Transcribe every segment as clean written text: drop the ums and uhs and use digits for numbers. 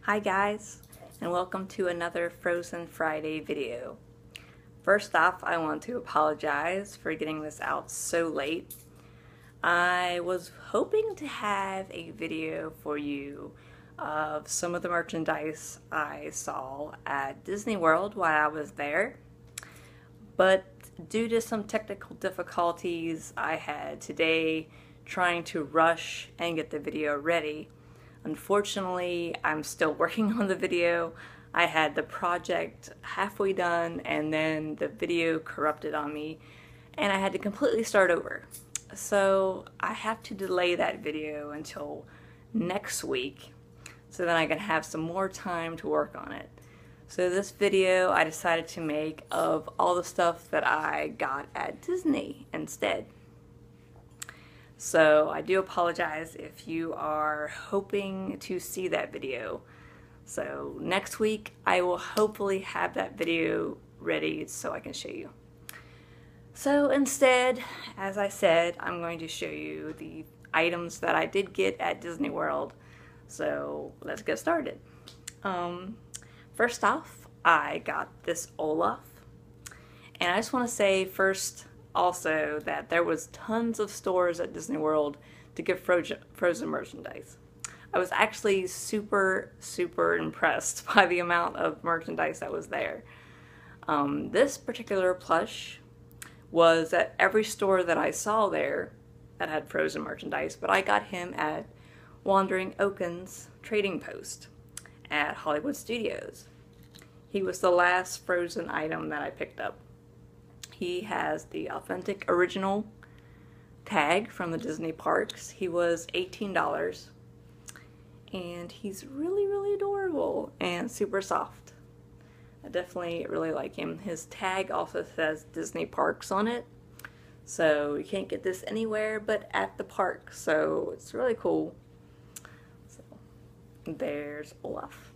Hi guys, and welcome to another Frozen Friday video. First off, I want to apologize for getting this out so late. I was hoping to have a video for you of some of the merchandise I saw at Disney World while I was there, but due to some technical difficulties I had today trying to rush and get the video ready, unfortunately, I'm still working on the video. I had the project halfway done and then the video corrupted on me and I had to completely start over. So I have to delay that video until next week so then I can have some more time to work on it. So this video I decided to make of all the stuff that I got at Disney instead. So I do apologize if you are hoping to see that video. So next week I will hopefully have that video ready so I can show you. So instead, as I said, I'm going to show you the items that I did get at Disney World. So let's get started. First off, I got this Olaf. And I just want to say first also that there was tons of stores at Disney World to get Frozen merchandise. I was actually super impressed by the amount of merchandise that was there. This particular plush was at every store that I saw there that had Frozen merchandise, but I got him at Wandering Oaken's Trading Post at Hollywood Studios. He was the last Frozen item that I picked up. He has the authentic original tag from the Disney parks. He was $18 and he's really adorable and super soft. I definitely really like him. His tag also says Disney parks on it, so you can't get this anywhere but at the park, so it's really cool. So there's Olaf.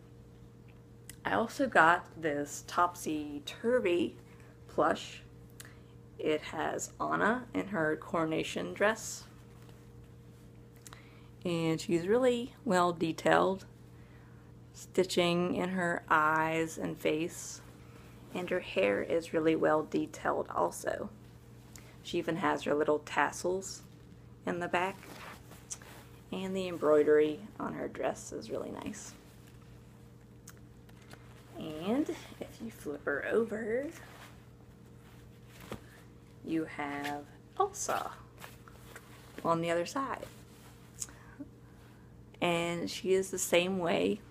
I also got this Topsy Turvy plush. It has Anna in her coronation dress, and she's really well detailed, stitching in her eyes and face, and her hair is really well detailed also. She even has her little tassels in the back, and the embroidery on her dress is really nice. And if you flip her over, you have Elsa on the other side. And she is the same way.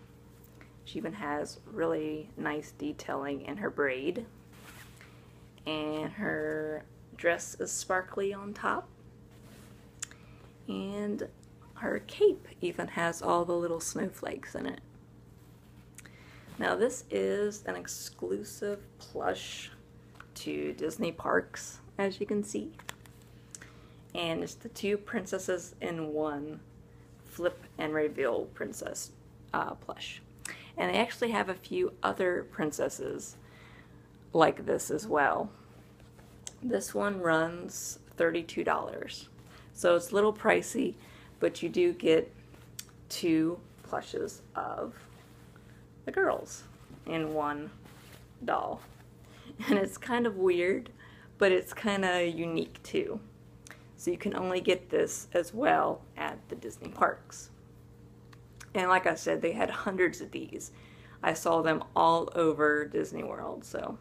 She even has really nice detailing in her braid. And her dress is sparkly on top. And her cape even has all the little snowflakes in it. Now this is an exclusive plush to Disney parks, as you can see, and it's the two princesses in one flip and reveal princess plush. And they actually have a few other princesses like this as well. This one runs $32, so it's a little pricey, but you do get two plushes of the girls in one doll. And it's kind of weird, but it's kind of unique too. So you can only get this as well at the Disney parks. And like I said, they had hundreds of these. I saw them all over Disney World. So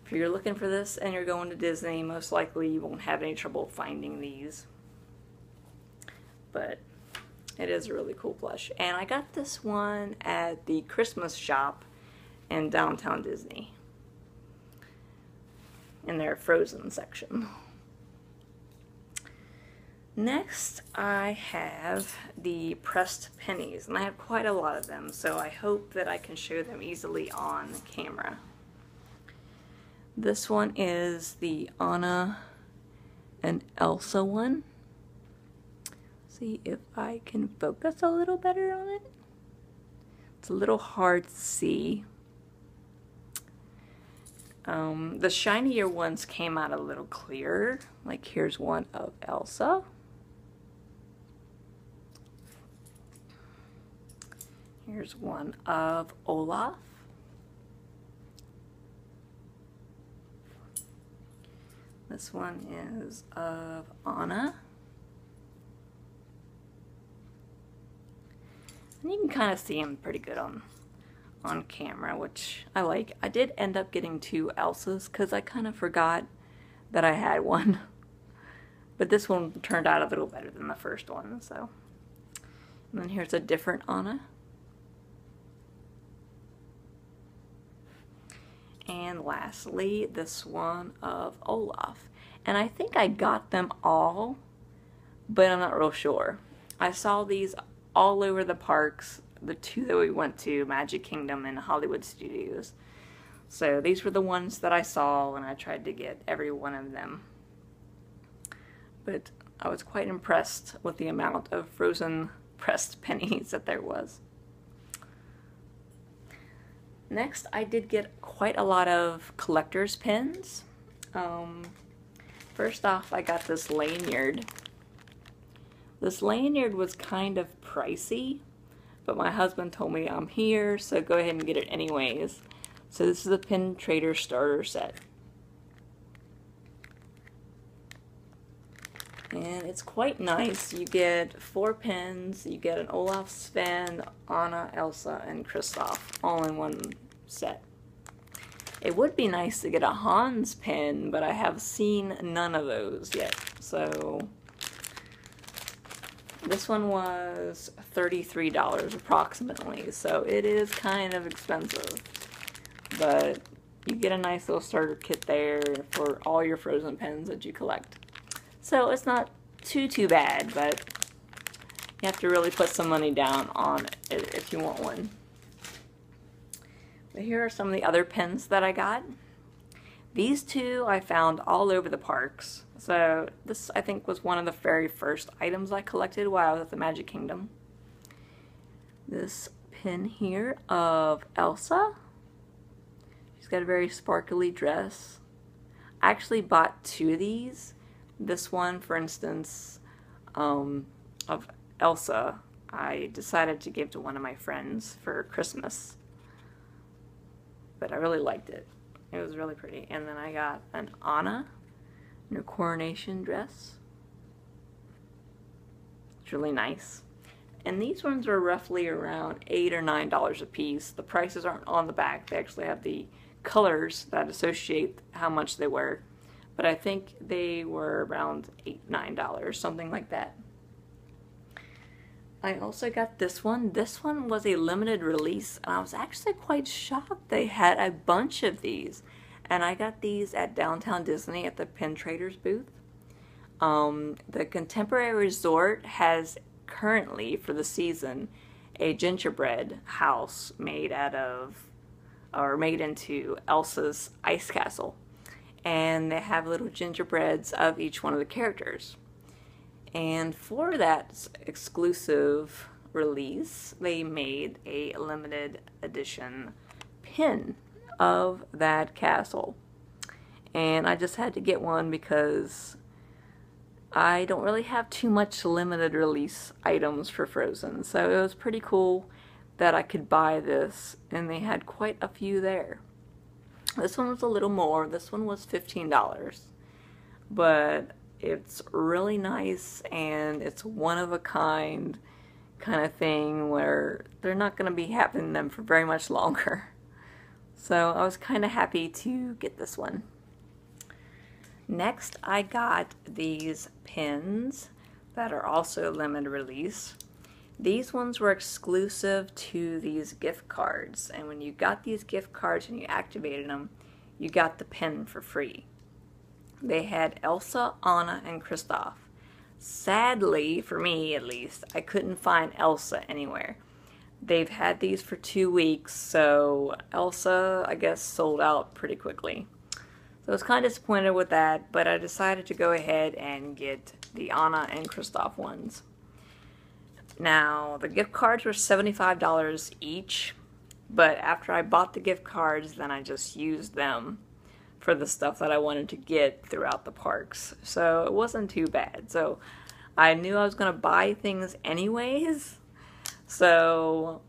if you're looking for this and you're going to Disney, most likely you won't have any trouble finding these. But it is a really cool plush. And I got this one at the Christmas shop in downtown Disney, in their Frozen section. Next, I have the pressed pennies, and I have quite a lot of them, so I hope that I can show them easily on camera. This one is the Anna and Elsa one. See if I can focus a little better on it. It's a little hard to see. The shinier ones came out a little clearer. Like here's one of Elsa. Here's one of Olaf. This one is of Anna. And you can kind of see him pretty good on camera, which I like. I did end up getting 2 Elsas because I kind of forgot that I had one. But this one turned out a little better than the first one, so. And then here's a different Anna. And lastly, this one of Olaf. And I think I got them all, but I'm not real sure. I saw these all over the parks, the 2 that we went to, Magic Kingdom and Hollywood Studios. So these were the ones that I saw, and I tried to get every one of them. But I was quite impressed with the amount of frozen pressed pennies that there was. Next, I did get quite a lot of collector's pins. First off, I got this lanyard. This lanyard was kind of pricey, but my husband told me I'm here, so go ahead and get it anyways. So this is a Pin Trader starter set. And it's quite nice. You get 4 pins, you get an Olaf, Sven, Anna, Elsa, and Kristoff all in one set. It would be nice to get a Hans pin, but I have seen none of those yet. So this one was $33 approximately, so it is kind of expensive. But you get a nice little starter kit there for all your frozen pins that you collect. So it's not too bad, but you have to really put some money down on it if you want one. But here are some of the other pins that I got. These 2 I found all over the parks. So this, I think, was one of the very first items I collected while I was at the Magic Kingdom. This pin here of Elsa. She's got a very sparkly dress. I actually bought 2 of these. This one, for instance, of Elsa, I decided to give to one of my friends for Christmas. But I really liked it. It was really pretty. And then I got an Anna in her coronation dress. It's really nice. And these ones are roughly around $8 or $9 a piece. The prices aren't on the back. They actually have the colors that associate how much they were. But I think they were around $8, $9, something like that. I also got this one. This one was a limited release, and I was actually quite shocked they had a bunch of these. And I got these at Downtown Disney at the Pin Traders booth. The Contemporary Resort has currently, for the season, a gingerbread house made out of, or made into Elsa's ice castle. And they have little gingerbreads of each one of the characters. And for that exclusive release, they made a limited edition pin of that castle. And I just had to get one because I don't really have too much limited release items for Frozen. So it was pretty cool that I could buy this, and they had quite a few there. This one was a little more. This one was $15. But it's really nice, and it's one of a kind of thing where they're not going to be having them for very much longer. So I was kind of happy to get this one. Next, I got these pins that are also limited release. These ones were exclusive to these gift cards, and when you got these gift cards and you activated them, you got the pin for free. They had Elsa, Anna, and Kristoff. Sadly, for me at least, I couldn't find Elsa anywhere. They've had these for 2 weeks, so Elsa, I guess, sold out pretty quickly. So I was kind of disappointed with that, but I decided to go ahead and get the Anna and Kristoff ones. Now, the gift cards were $75 each, but after I bought the gift cards, then I just used them for the stuff that I wanted to get throughout the parks. So it wasn't too bad. So I knew I was going to buy things anyways. So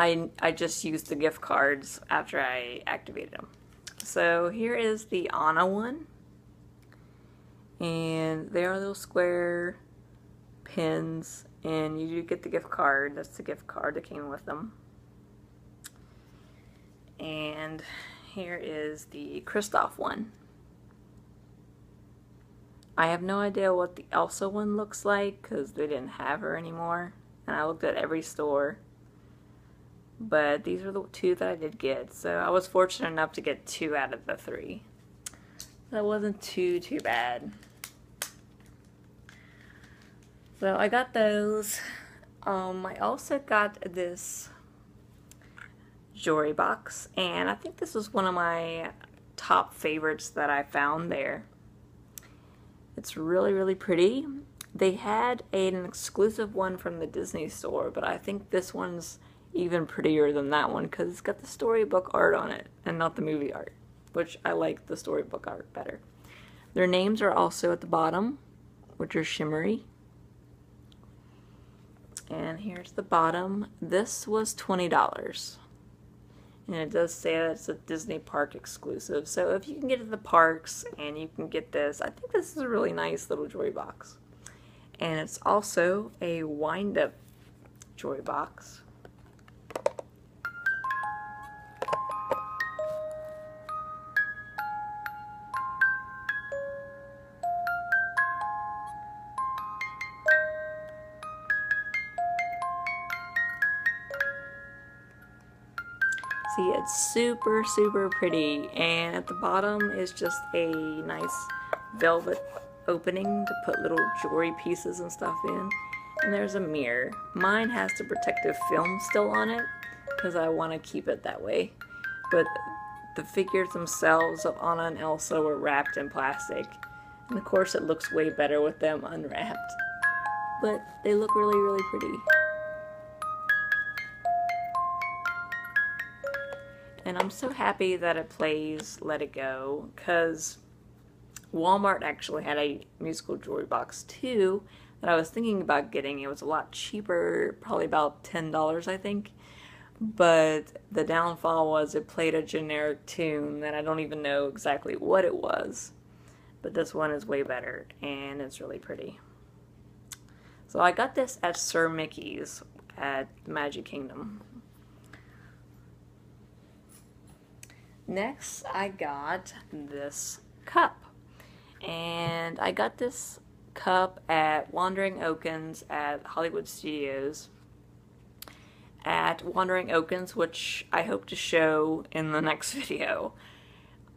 I just used the gift cards after I activated them. So here is the Anna one. And they are little square pins, and you do get the gift card. That's the gift card that came with them. And here is the Kristoff one. I have no idea what the Elsa one looks like because they didn't have her anymore, and I looked at every store. But these are the two that I did get, so I was fortunate enough to get 2 out of the 3. That wasn't too bad. So I got those. I also got this jewelry box, and I think this was one of my top favorites that I found there. It's really pretty. They had an exclusive one from the Disney store, but I think this one's even prettier than that one because it's got the storybook art on it and not the movie art, which I like the storybook art better. Their names are also at the bottom, which are shimmery. And here's the bottom. This was $20. And it does say that it's a Disney park exclusive. So if you can get to the parks and you can get this, I think this is a really nice little jewelry box. And it's also a wind-up jewelry box. See, it's super pretty, and at the bottom is just a nice velvet opening to put little jewelry pieces and stuff in. And there's a mirror. Mine has the protective film still on it because I want to keep it that way. But the figures themselves of Anna and Elsa were wrapped in plastic. And of course it looks way better with them unwrapped. But they look really pretty. And I'm so happy that it plays Let It Go, because Walmart actually had a musical jewelry box too that I was thinking about getting. It was a lot cheaper, probably about $10 I think. But the downfall was it played a generic tune that I don't even know exactly what it was. But this one is way better, and it's really pretty. So I got this at Sir Mickey's at the Magic Kingdom. Next, I got this cup. And I got this cup at Wandering Oakens at Hollywood Studios. At Wandering Oakens, which I hope to show in the next video.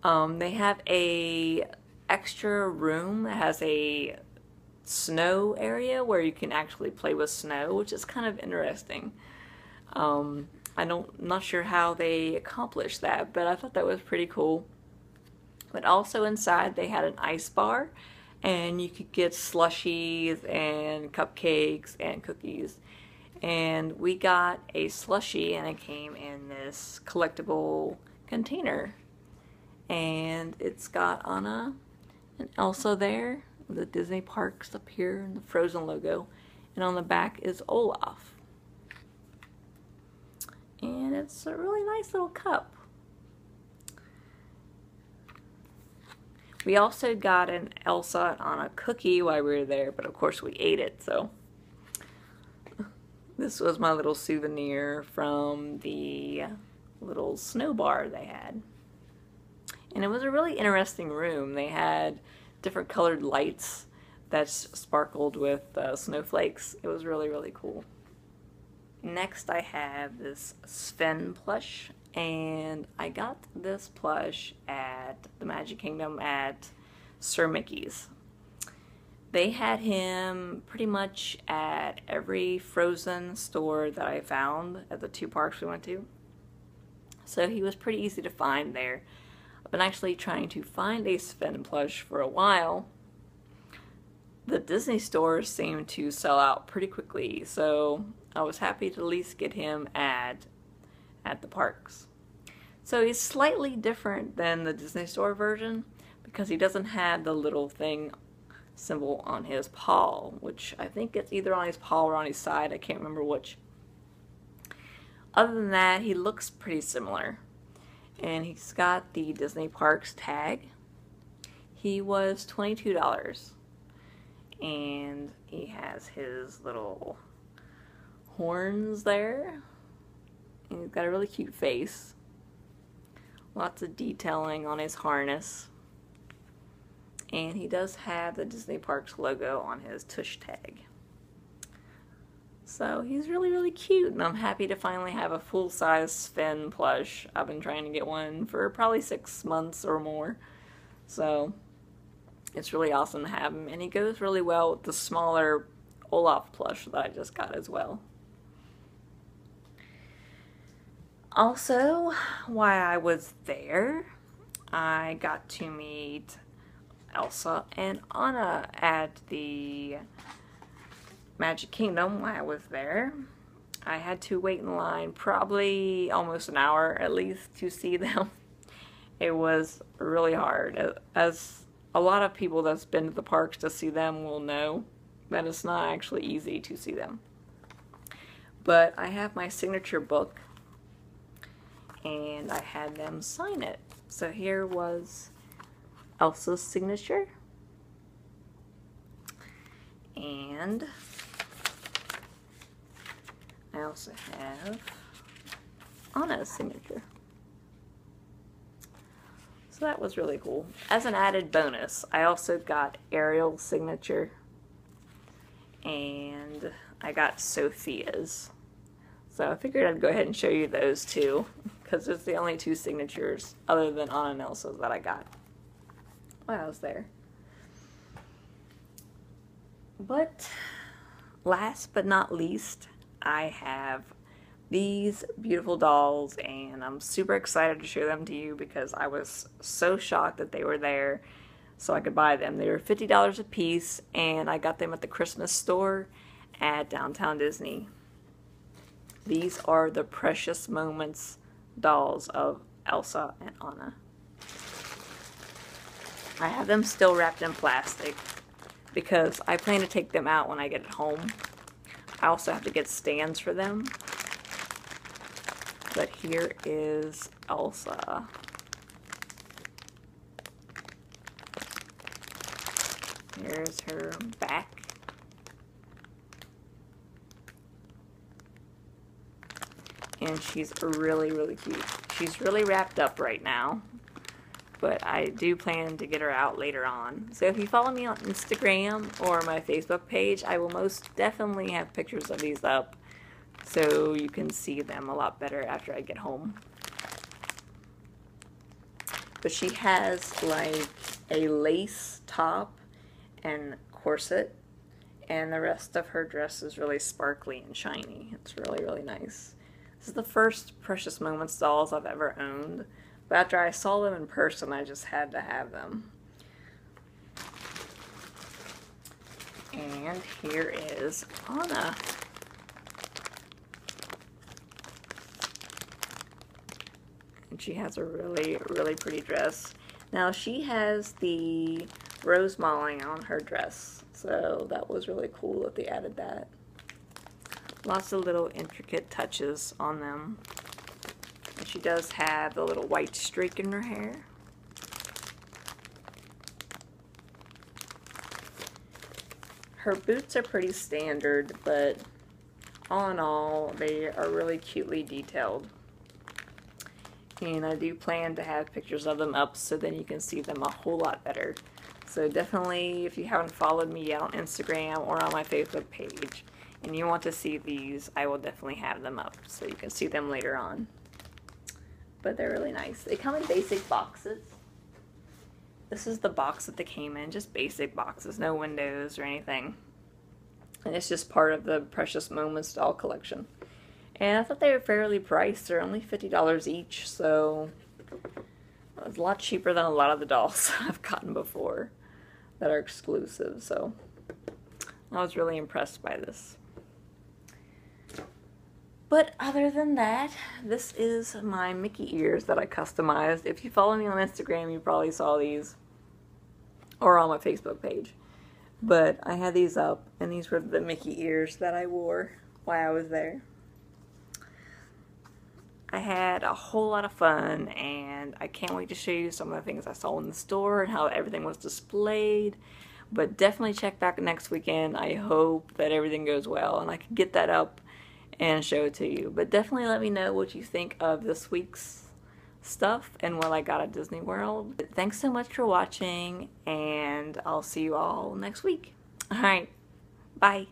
They have a extra room that has a snow area where you can actually play with snow, which is kind of interesting. I'm not sure how they accomplished that, but I thought that was pretty cool. But also inside they had an ice bar, and you could get slushies and cupcakes and cookies. And we got a slushie, and it came in this collectible container. And it's got Anna and Elsa there, the Disney parks up here, and the Frozen logo. And on the back is Olaf. And it's a really nice little cup. We also got an Elsa and Anna cookie while we were there, but of course we ate it, so. This was my little souvenir from the little snow bar they had. And it was a really interesting room. They had different colored lights that sparkled with snowflakes. It was really cool. Next I have this Sven Plush, and I got this plush at the Magic Kingdom at Sir Mickey's. They had him pretty much at every Frozen store that I found at the 2 parks we went to. So he was pretty easy to find there. I've been actually trying to find a Sven plush for a while. The Disney stores seem to sell out pretty quickly, so I was happy to at least get him at the parks. So he's slightly different than the Disney store version because he doesn't have the little thing symbol on his paw, which I think it's either on his paw or on his side. I can't remember which. Other than that, he looks pretty similar. And he's got the Disney Parks tag. He was $22. And he has his little horns there. And he's got a really cute face. Lots of detailing on his harness. And he does have the Disney Parks logo on his tush tag. So he's really, really cute, and I'm happy to finally have a full-size Sven plush. I've been trying to get one for probably 6 months or more. So it's really awesome to have him, and he goes really well with the smaller Olaf plush that I just got as well. Also, while I was there, I got to meet Elsa and Anna at the Magic Kingdom while I was there. I had to wait in line probably almost an hour at least to see them. It was really hard. As a lot of people that's been to the parks to see them will know that it's not actually easy to see them. But I have my signature book and I had them sign it. So here was Elsa's signature. And I also have Anna's signature. So that was really cool. As an added bonus, I also got Ariel's signature and I got Sophia's. So I figured I'd go ahead and show you those two because it's the only two signatures other than Anna and Elsa's that I got while I was there. But last but not least, I have these beautiful dolls, and I'm super excited to show them to you because I was so shocked that they were there so I could buy them. They were $50 a piece, and I got them at the Christmas store at Downtown Disney. These are the Precious Moments dolls of Elsa and Anna. I have them still wrapped in plastic because I plan to take them out when I get home. I also have to get stands for them. But here is Elsa. Here's her back. And she's really, really cute. She's really wrapped up right now, but I do plan to get her out later on. So if you follow me on Instagram or my Facebook page, I will most definitely have pictures of these up so you can see them a lot better after I get home. But she has like a lace top and corset, and the rest of her dress is really sparkly and shiny. It's really, really nice. This is the first Precious Moments dolls I've ever owned, but after I saw them in person, I just had to have them. And here is Anna. And she has a really, really pretty dress. Now she has the rose mauling on her dress, so that was really cool that they added that. Lots of little intricate touches on them. And she does have the little white streak in her hair. Her boots are pretty standard, but all in all, they are really cutely detailed. And I do plan to have pictures of them up so then you can see them a whole lot better. So definitely, if you haven't followed me yet on Instagram or on my Facebook page, and you want to see these, I will definitely have them up so you can see them later on. But they're really nice. They come in basic boxes. This is the box that they came in, just basic boxes, no windows or anything. And it's just part of the Precious Moments doll collection. And I thought they were fairly priced. They're only $50 each, so it was a lot cheaper than a lot of the dolls I've gotten before that are exclusive. So I was really impressed by this. But other than that, this is my Mickey ears that I customized. If you follow me on Instagram, you probably saw these, or on my Facebook page. But I had these up, and these were the Mickey ears that I wore while I was there. I had a whole lot of fun, and I can't wait to show you some of the things I saw in the store and how everything was displayed. But definitely check back next weekend. I hope that everything goes well and I can get that up and show it to you. But definitely let me know what you think of this week's stuff and what I got at Disney World. Thanks so much for watching, and I'll see you all next week. Alright, bye.